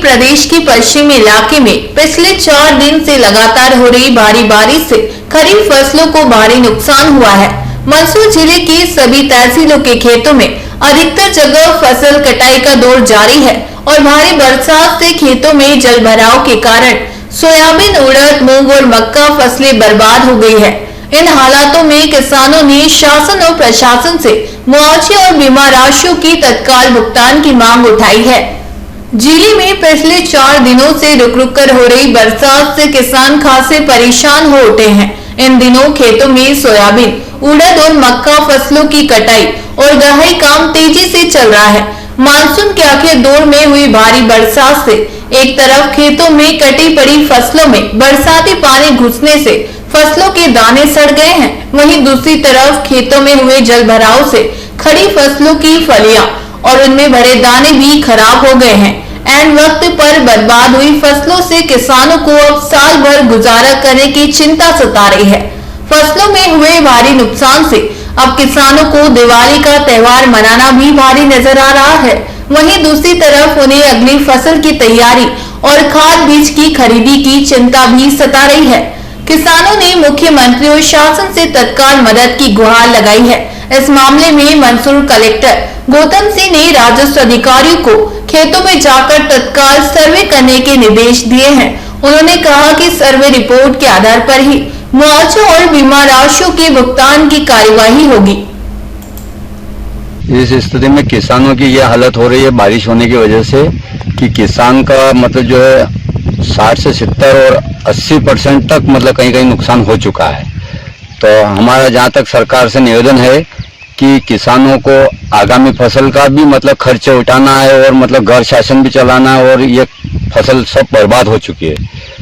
प्रदेश के पश्चिमी इलाके में पिछले 4 दिन से लगातार हो रही भारी बारिश से खरीफ फसलों को भारी नुकसान हुआ है। मंदसौर जिले के सभी तहसीलों के खेतों में अधिकतर जगह फसल कटाई का दौर जारी है और भारी बरसात से खेतों में जल भराव के कारण सोयाबीन, उड़द, मूंग और मक्का फसलें बर्बाद हो गई है। इन हालातों में किसानों ने शासन और प्रशासन से मुआवजे और बीमा राशियों की तत्काल भुगतान की मांग उठाई है। जिले में पिछले 4 दिनों से रुक रुक कर हो रही बरसात से किसान खासे परेशान हो उठे हैं। इन दिनों खेतों में सोयाबीन, उड़द और मक्का फसलों की कटाई और गहाई काम तेजी से चल रहा है। मानसून के आखिरी दौर में हुई भारी बरसात से एक तरफ खेतों में कटी पड़ी फसलों में बरसाती पानी घुसने से फसलों के दाने सड़ गए हैं, वहीं दूसरी तरफ खेतों में हुए जल भराव से खड़ी फसलों की फलियां और उनमें भरे दाने भी खराब हो गए हैं। ऐन वक्त पर बर्बाद हुई फसलों से किसानों को अब साल भर गुजारा करने की चिंता सता रही है। फसलों में हुए भारी नुकसान से अब किसानों को दिवाली का त्योहार मनाना भी भारी नजर आ रहा है। वहीं दूसरी तरफ उन्हें अगली फसल की तैयारी और खाद बीज की खरीदी की चिंता भी सता रही है। किसानों ने मुख्यमंत्री और शासन से तत्काल मदद की गुहार लगाई है। इस मामले में मंदसौर कलेक्टर गौतम सिंह ने राजस्व अधिकारियों को खेतों में जाकर तत्काल सर्वे करने के निर्देश दिए हैं। उन्होंने कहा कि सर्वे रिपोर्ट के आधार पर ही मुआवजा और बीमा राशियों के भुगतान की कार्यवाही होगी। इस स्थिति में किसानों की यह हालत हो रही है बारिश होने की वजह से कि किसान का मतलब जो है 60 से 70 और 80% तक मतलब कहीं कहीं नुकसान हो चुका है। तो हमारा जहाँ तक सरकार से निवेदन है कि किसानों को आगामी फसल का भी मतलब खर्च उठाना है और मतलब घर शासन भी चलाना है और ये फसल सब बर्बाद हो चुकी है।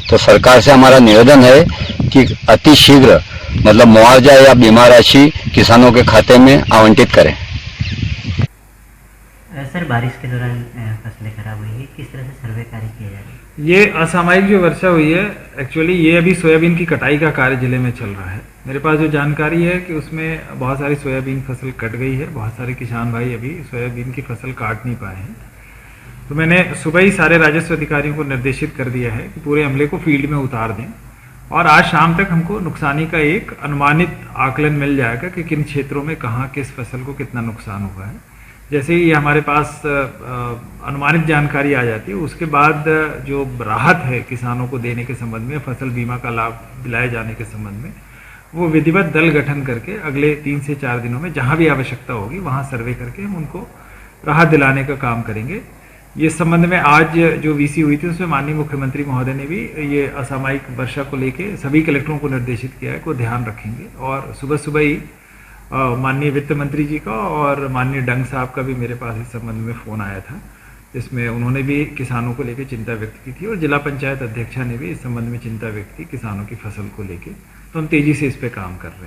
तो सरकार से हमारा निवेदन है कि अति शीघ्र मतलब मुआवजा या बीमा राशि किसानों के खाते में आवंटित करें। सर, बारिश के दौरान फसलें खराब हुई है, किस तरह से सर्वे कार्य किया जा रहा है? ये असामयिक जो वर्षा हुई है, एक्चुअली ये अभी सोयाबीन की कटाई का कार्य जिले में चल रहा है। मेरे पास जो जानकारी है कि उसमें बहुत सारी सोयाबीन फसल कट गई है। बहुत सारे किसान भाई अभी सोयाबीन की फसल काट नहीं पाए हैं। तो मैंने सुबह ही सारे राजस्व अधिकारियों को निर्देशित कर दिया है कि पूरे अमले को फील्ड में उतार दें और आज शाम तक हमको नुकसानी का एक अनुमानित आकलन मिल जाएगा कि किन क्षेत्रों में कहाँ किस फसल को कितना नुकसान हुआ है। जैसे ही हमारे पास अनुमानित जानकारी आ जाती है, उसके बाद जो राहत है किसानों को देने के संबंध में, फसल बीमा का लाभ दिलाए जाने के संबंध में, वो विधिवत दल गठन करके अगले 3 से 4 दिनों में जहां भी आवश्यकता होगी वहां सर्वे करके हम उनको राहत दिलाने का काम करेंगे। ये संबंध में आज जो वीसी हुई थी उसमें माननीय मुख्यमंत्री महोदय ने भी ये असामयिक वर्षा को लेके सभी कलेक्टरों को निर्देशित किया है को ध्यान रखेंगे। और सुबह सुबह ही माननीय वित्त मंत्री जी का और माननीय डंग साहब का भी मेरे पास इस संबंध में फ़ोन आया था, जिसमें उन्होंने भी किसानों को लेकर चिंता व्यक्त की थी और जिला पंचायत अध्यक्षा ने भी इस संबंध में चिंता व्यक्त की किसानों की फसल को लेकर। तो हम तेज़ी से इस पर काम कर रहे हैं।